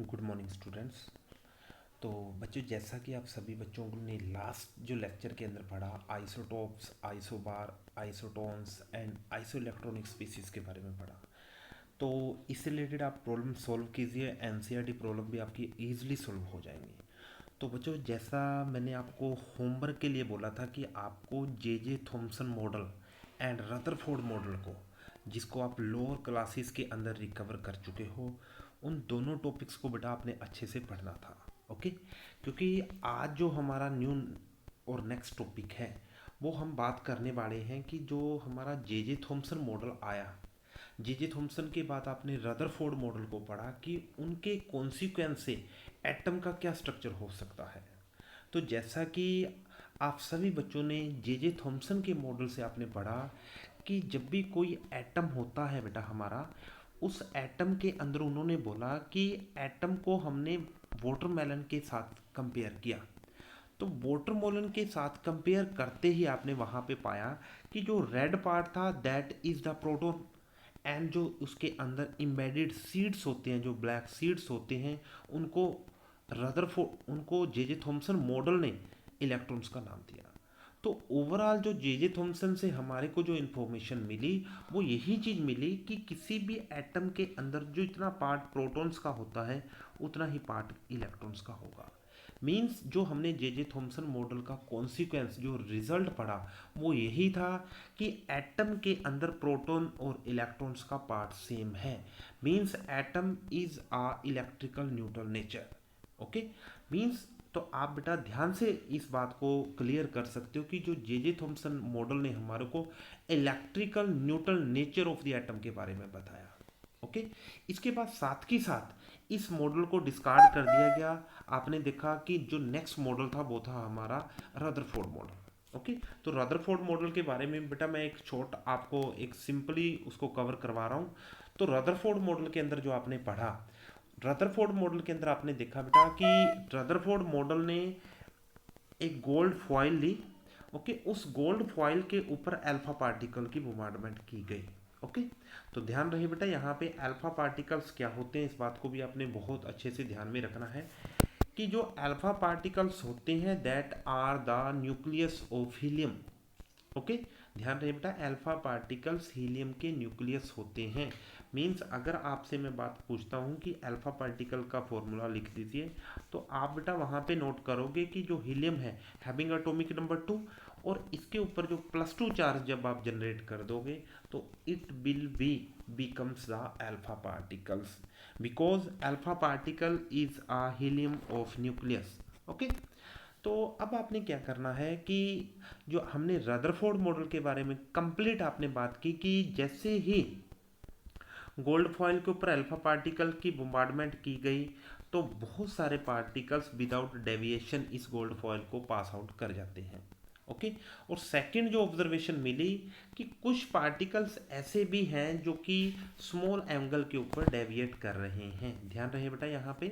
Good morning students. तो बच्चों, जैसा कि आप सभी बच्चों ने लास्ट जो लेक्चर के अंदर पढ़ा, isotopes, isobar, isotones and iso electronic species के बारे में पढ़ा। तो इससे रिलेटेड आप प्रॉब्लम सॉल्व कीजिए, एनसीईआरटी प्रॉब्लम भी आपकी ईजिली सॉल्व हो जाएंगी। तो बच्चों, जैसा मैंने आपको होमवर्क के लिए बोला था कि आपको J J Thomson model and Rutherford model को, जिसको आप लोअर क्लासेस के अंदर रिकवर कर चुके हो, उन दोनों टॉपिक्स को बेटा आपने अच्छे से पढ़ना था। ओके, क्योंकि आज जो हमारा न्यू और नेक्स्ट टॉपिक है, वो हम बात करने वाले हैं कि जो हमारा जे जे थॉमसन मॉडल आया, जे जे थॉमसन के बाद आपने रदरफोर्ड मॉडल को पढ़ा कि उनके कॉन्सिक्वेंस से एटम का क्या स्ट्रक्चर हो सकता है। तो जैसा कि आप सभी बच्चों ने जे जे थॉमसन के मॉडल से आपने पढ़ा कि जब भी कोई एटम होता है बेटा हमारा, उस एटम के अंदर उन्होंने बोला कि एटम को हमने वाटरमेलन के साथ कंपेयर किया। तो वाटरमेलन के साथ कंपेयर करते ही आपने वहाँ पे पाया कि जो रेड पार्ट था that is the proton, and जो उसके अंदर इम्बेडेड सीड्स होते हैं, जो ब्लैक सीड्स होते हैं, उनको रदरफोर्ड, उनको जे जे थॉमसन मॉडल ने इलेक्ट्रॉन्स का नाम दिया। तो ओवरऑल जो जे जे थॉमसन से हमारे को जो इन्फॉर्मेशन मिली, वो यही चीज़ मिली कि किसी भी एटम के अंदर जो इतना पार्ट प्रोटॉन्स का होता है, उतना ही पार्ट इलेक्ट्रॉन्स का होगा। मीन्स जो हमने जे जे थॉमसन मॉडल का कॉन्सिक्वेंस जो रिजल्ट पढ़ा, वो यही था कि एटम के अंदर प्रोटॉन और इलेक्ट्रॉन्स का पार्ट सेम है। Means atom is a electrical neutral nature. Okay, means तो आप बेटा ध्यान से इस बात को क्लियर कर सकते हो कि जो जे जे थॉमसन मॉडल ने हमारे को electrical neutral nature of the atom के बारे में बताया। ओके, इसके बाद साथ ही साथ इस मॉडल को डिस्कार्ड कर दिया गया। आपने देखा कि जो नेक्स्ट मॉडल था वो था हमारा रदरफोर्ड मॉडल। ओके, तो रदरफोर्ड मॉडल के बारे में बेटा मैं एक छोट आपको एक सिंपली उसको कवर करवा रहा हूँ। तो रदरफोर्ड मॉडल के अंदर जो आपने पढ़ा, रदरफोर्ड मॉडल के अंदर आपने देखा बेटा कि रदरफोर्ड मॉडल ने एक गोल्ड फॉइल ली। ओके, उस गोल्ड फॉइल के ऊपर अल्फा पार्टिकल की बोmbardment की गई। ओके, तो ध्यान रहे बेटा, यहाँ पे अल्फा पार्टिकल्स क्या होते हैं, इस बात को भी आपने बहुत अच्छे से ध्यान में रखना है कि जो अल्फा पार्टिकल्स होते हैं that are the nucleus of helium. Okay, ध्यान रहे बेटा, अल्फा पार्टिकल्स हीलियम के न्यूक्लियस होते हैं। मीन्स अगर आपसे मैं बात पूछता हूँ कि अल्फा पार्टिकल का फॉर्मूला लिख दीजिए, तो आप बेटा वहाँ पे नोट करोगे कि जो हीलियम है हैविंग एटॉमिक नंबर 2, और इसके ऊपर जो +2 चार्ज जब आप जनरेट कर दोगे, तो it will be becomes the alpha particles, because alpha particle is a helium of nucleus. Okay, तो अब आपने क्या करना है कि जो हमने रदरफोर्ड मॉडल के बारे में कंप्लीट आपने बात की कि जैसे ही गोल्ड फॉइल के ऊपर अल्फा पार्टिकल की बोmbardment की गई, तो बहुत सारे पार्टिकल्स विदाउट डेविएशन इस गोल्ड फॉइल को पास आउट कर जाते हैं। ओके, और सेकंड जो ऑब्जर्वेशन मिली कि कुछ पार्टिकल्स ऐसे भी हैं जो कि स्मॉल एंगल के ऊपर डेविएट कर रहे हैं। ध्यान रहे बेटा यहाँ पे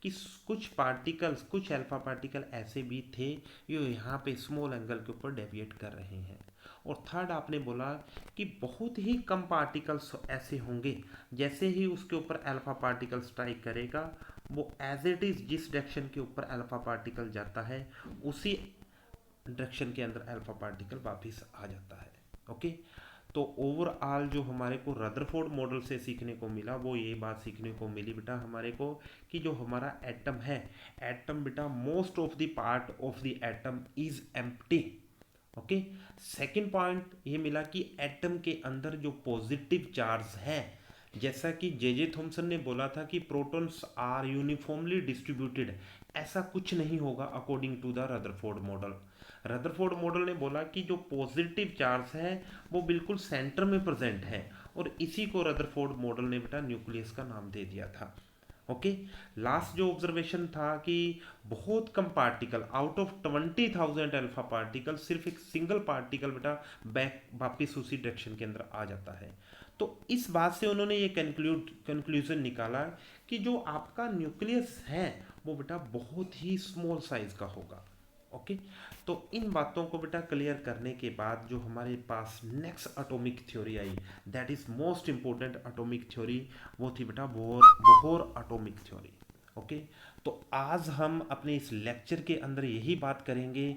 कि कुछ पार्टिकल्स, कुछ अल्फा पार्टिकल ऐसे भी थे जो यहाँ पे स्मॉल एंगल के ऊपर डेविएट कर रहे हैं। और थर्ड आपने बोला कि बहुत ही कम पार्टिकल्स ऐसे होंगे, जैसे ही उसके ऊपर अल्फा पार्टिकल स्ट्राइक करेगा, वो एज इट इज जिस डायरेक्शन के ऊपर अल्फा पार्टिकल जाता है, उसी डायरेक्शन के अंदर अल्फा पार्टिकल वापस आ जाता है। ओके, तो ओवरऑल जो हमारे को रदरफोर्ड मॉडल से सीखने को मिला, वो ये बात सीखने को मिली बेटा हमारे को कि जो हमारा एटम है, एटम बेटा most of the part of the atom is empty. Okay, second point ये मिला कि एटम के अंदर जो पॉजिटिव चार्ज है, जैसा कि जे जे थॉमसन ने बोला था कि प्रोटॉन्स आर यूनिफॉर्मली डिस्ट्रीब्यूटेड, ऐसा कुछ नहीं होगा according to the Rutherford model. Rutherford model ने बोला कि जो पॉजिटिव चार्ज है वो बिल्कुल सेंटर में प्रेजेंट है, और इसी को रदरफोर्ड मॉडल ने बेटा न्यूक्लियस का नाम दे दिया था। ओके, लास्ट जो ऑब्जर्वेशन था कि बहुत कम particle out of 20,000 alpha particle, सिर्फ एक सिंगल पार्टिकल बेटा बैक वापिस उसी डायरेक्शन के अंदर आ जाता है। तो इस बात से उन्होंने ये कंक्लूजन निकाला कि जो आपका न्यूक्लियस है वो बेटा बहुत ही स्मॉल साइज का होगा। ओके, तो इन बातों को बेटा क्लियर करने के बाद जो हमारे पास नेक्स्ट एटॉमिक थ्योरी आई, that is most important atomic theory, वो थी बेटा Bohr Bohr atomic theory. Okay, तो आज हम अपने इस लेक्चर के अंदर यही बात करेंगे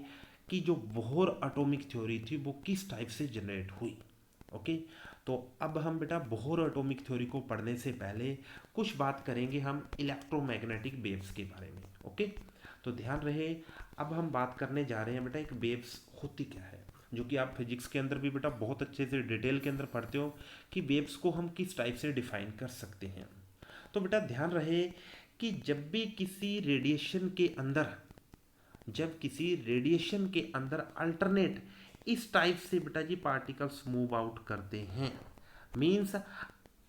कि जो बोहर एटॉमिक थ्योरी थी वो किस टाइप से जनरेट हुई। ओके, तो अब हम बेटा बोहर एटॉमिक थ्योरी को पढ़ने से पहले कुछ बात करेंगे हम इलेक्ट्रोमैग्नेटिक वेव्स के बारे में। ओके, तो ध्यान रहे, अब हम बात करने जा रहे हैं बेटा एक वेव्स होती क्या है, जो कि आप फिजिक्स के अंदर भी बेटा बहुत अच्छे से डिटेल के अंदर पढ़ते हो कि वेव्स को हम किस टाइप से डिफाइन कर सकते हैं। तो बेटा ध्यान रहे कि जब किसी रेडिएशन के अंदर अल्टरनेट इस टाइप से बेटा जी पार्टिकल्स मूव आउट करते हैं, मीन्स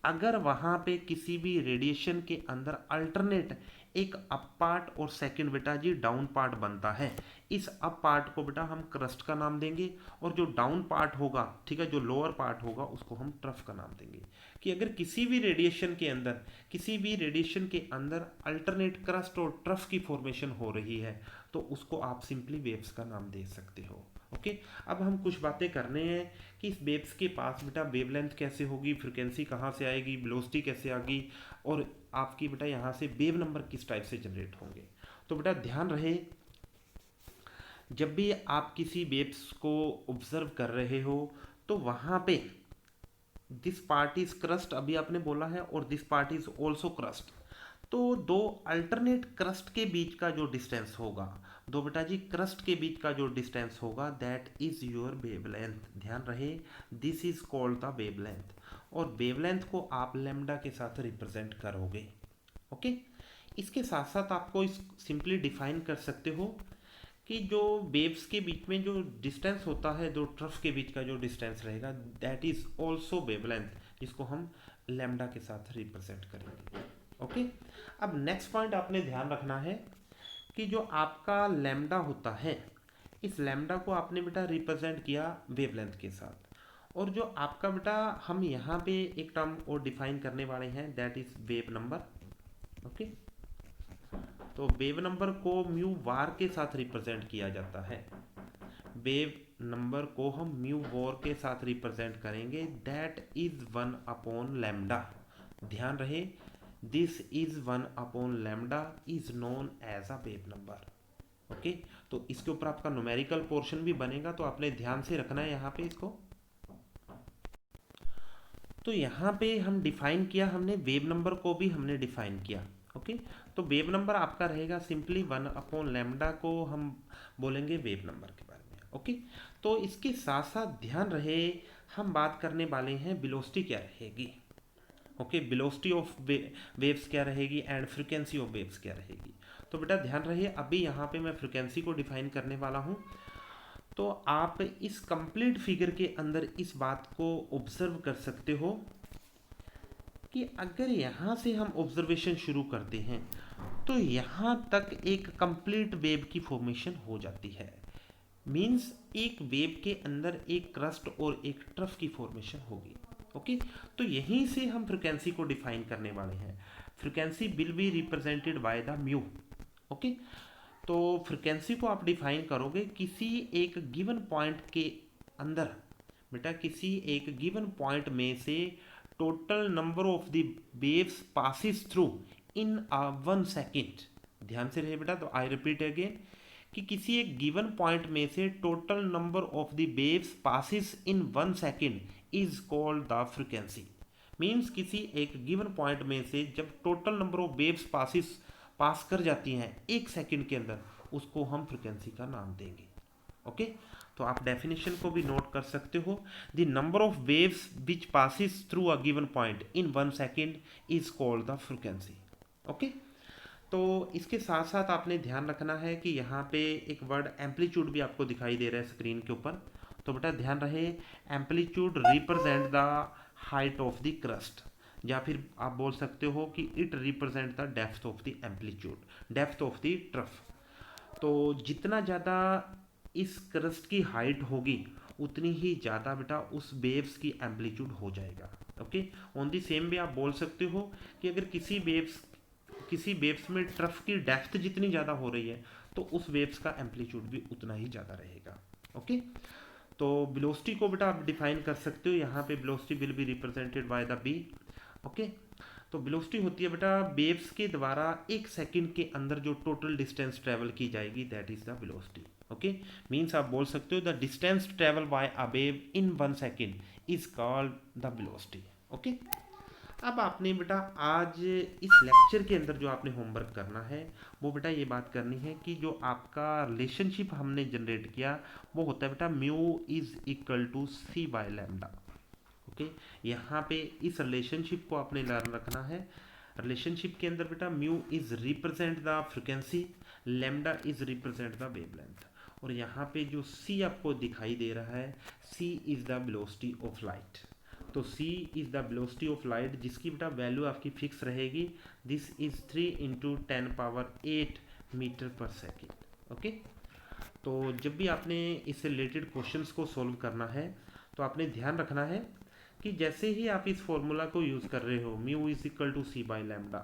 अगर वहां पे किसी भी रेडिएशन के अंदर अल्टरनेट एक अप पार्ट और सेकंड बेटा जी डाउन पार्ट बनता है, इस अप पार्ट को बेटा हम क्रस्ट का नाम देंगे और जो डाउन पार्ट होगा, ठीक है, जो लोअर पार्ट होगा उसको हम ट्रफ का नाम देंगे। कि अगर किसी भी रेडिएशन के अंदर अल्टरनेट क्रस्ट और ट्रफ की फॉर्मेशन हो रही है तो उसको आप सिंपली वेव्स का नाम दे सकते हो। ओके, अब हम कुछ बातें करने हैं कि इस वेव्स के पास बेटा वेवलेंथ कैसे होगी, फ्रिक्वेंसी कहाँ से आएगी, वेलोसिटी कैसे आएगी, और आपकी बेटा यहाँ से वेव नंबर किस टाइप से जनरेट होंगे। तो बेटा ध्यान रहे, जब भी आप किसी वेव्स को ऑब्जर्व कर रहे हो तो वहाँ पे दिस पार्ट इज क्रस्ट अभी आपने बोला है और this part is also crust, तो दो अल्टरनेट क्रस्ट के बीच का जो डिस्टेंस होगा, दो बेटा जी क्रस्ट के बीच का जो डिस्टेंस होगा, दैट इज योर वेवलेंथ। ध्यान रहे, this is called the wavelength, और वेवलेंथ को आप लेमडा के साथ रिप्रेजेंट करोगे। ओके, इसके साथ साथ आपको इस सिंपली डिफाइन कर सकते हो कि जो वेव्स के बीच में जो डिस्टेंस होता है, दो ट्रफ के बीच का जो डिस्टेंस रहेगा, दैट इज ऑल्सो वेवलेंथ, जिसको हम लैम्डा के साथ रिप्रेजेंट करेंगे। ओके, अब नेक्स्ट पॉइंट आपने ध्यान रखना है कि जो आपका लैम्डा होता है, इस लैम्डा को आपने बेटा रिप्रेजेंट किया वेवलेंथ के साथ, और जो आपका बेटा हम यहाँ पे एक टर्म और डिफाइन करने वाले हैं, that is wave number. Okay, तो वेव नंबर को म्यू वार के साथ रिप्रेजेंट किया जाता है, वेव नंबर को हम म्यू वॉर के साथ रिप्रेजेंट करेंगे, दैट इज 1/लैम्डा। ध्यान रहे, दिस इज 1/लैम्डा is known as a wave number. Okay, तो इसके ऊपर आपका न्यूमेरिकल पोर्शन भी बनेगा, तो आपने ध्यान से रखना है यहाँ पे इसको। तो यहाँ पे हम डिफाइन किया, हमने वेव नंबर को भी हमने डिफाइन किया। ओके, तो वेव नंबर आपका रहेगा सिंपली 1/लैम्डा को हम बोलेंगे वेव नंबर के बारे में। ओके, तो इसके साथ साथ ध्यान रहे, हम बात करने वाले हैं वेलोसिटी क्या रहेगी। ओके, वेलोसिटी ऑफ वेव्स क्या रहेगी एंड फ्रीक्वेंसी ऑफ वेव्स क्या रहेगी। तो बेटा ध्यान रहे, अभी यहाँ पे मैं फ्रीक्वेंसी को डिफाइन करने वाला हूँ, तो आप इस कंप्लीट फिगर के अंदर इस बात को ऑब्जर्व कर सकते हो कि अगर यहाँ से हम ऑब्जर्वेशन शुरू करते हैं तो यहाँ तक एक कंप्लीट वेव की फॉर्मेशन हो जाती है, मींस एक वेव के अंदर एक क्रस्ट और एक ट्रफ की फॉर्मेशन होगी। ओके, तो यहीं से हम फ्रिक्वेंसी को डिफाइन करने वाले हैं, frequency will be represented by the mu. Okay, तो फ्रिक्वेंसी को आप डिफाइन करोगे किसी एक गिवन पॉइंट के अंदर, बेटा किसी एक गिवन पॉइंट में से total number of the waves passes through in 1 second. ध्यान से रहे बेटा, तो आई रिपीट अगेन कि किसी एक गिवन पॉइंट में से total number of the waves passes in 1 second is called the frequency. Means किसी एक गिवन पॉइंट में से जब टोटल नंबर ऑफ वेव्स पास कर जाती हैं 1 सेकेंड के अंदर, उसको हम फ्रिक्वेंसी का नाम देंगे। ओके, तो आप डेफिनेशन को भी नोट कर सकते हो, the number of waves which passes through a given point in 1 second is called the frequency. Okay, तो इसके साथ साथ आपने ध्यान रखना है कि यहाँ पे एक वर्ड एम्पलीट्यूड भी आपको दिखाई दे रहा है स्क्रीन के ऊपर, तो बेटा ध्यान रहे, amplitude represent the height of the crust, या फिर आप बोल सकते हो कि it represent the depth of the amplitude, depth of the trough. तो जितना ज़्यादा इस क्रस्ट की हाइट होगी उतनी ही ज़्यादा बेटा उस वेव्स की एम्पलीट्यूड हो जाएगा। Okay, on the same way आप बोल सकते हो कि अगर किसी वेव्स में ट्रफ की डेप्थ जितनी ज़्यादा हो रही है तो उस वेव्स का एम्पलीट्यूड भी उतना ही ज़्यादा रहेगा। ओके, तो वेलोसिटी को बेटा आप डिफाइन कर सकते हो, यहाँ पे velocity will be represented by the B. Okay, तो वेलोसिटी होती है बेटा वेव्स के द्वारा एक सेकंड के अंदर जो टोटल डिस्टेंस ट्रेवल की जाएगी, that is the velocity. Okay, means आप बोल सकते हो the distance travel by a wave in 1 second is called the velocity. Okay, अब आपने बेटा आज इस लेक्चर के अंदर जो आपने होमवर्क करना है वो बेटा ये बात करनी है कि जो आपका रिलेशनशिप हमने जनरेट किया वो होता है बेटा mu is equal to c by lambda. Okay, यहाँ पे इस रिलेशनशिप को आपने लर्न रखना है। रिलेशनशिप के अंदर बेटा mu is represent the frequency, lambda is represent the wavelength, और यहाँ पे जो सी आपको दिखाई दे रहा है C is the velocity of light. तो C is the velocity of light जिसकी बेटा वैल्यू आपकी फिक्स रहेगी, this is 3 × 10⁻⁸ metre per second. Okay, तो जब भी आपने इससे रिलेटेड क्वेश्चंस को सॉल्व करना है तो आपने ध्यान रखना है कि जैसे ही आप इस फॉर्मूला को यूज़ कर रहे हो mu is equal to c by lambda,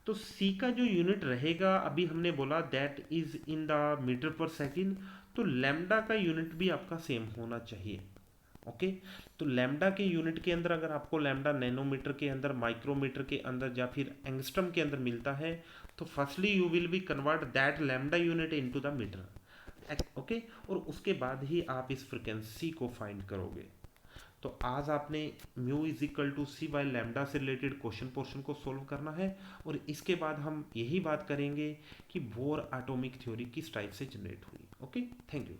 तो सी का जो यूनिट रहेगा अभी हमने बोला that is in the metre per second, तो लैम्डा का यूनिट भी आपका सेम होना चाहिए। ओके, तो लैम्डा के यूनिट के अंदर अगर आपको लैम्डा नैनोमीटर के अंदर, माइक्रोमीटर के अंदर या फिर एंगस्ट्रम के अंदर मिलता है, तो firstly you will be convert that lambda unit into the metre. Okay, और उसके बाद ही आप इस फ्रिक्वेंसी को फाइंड करोगे। तो आज आपने mu is equal to c by lambda से रिलेटेड क्वेश्चन पोर्शन को सॉल्व करना है, और इसके बाद हम यही बात करेंगे कि बोर एटॉमिक थ्योरी किस टाइप से जनरेट हुई। Okay, thank you.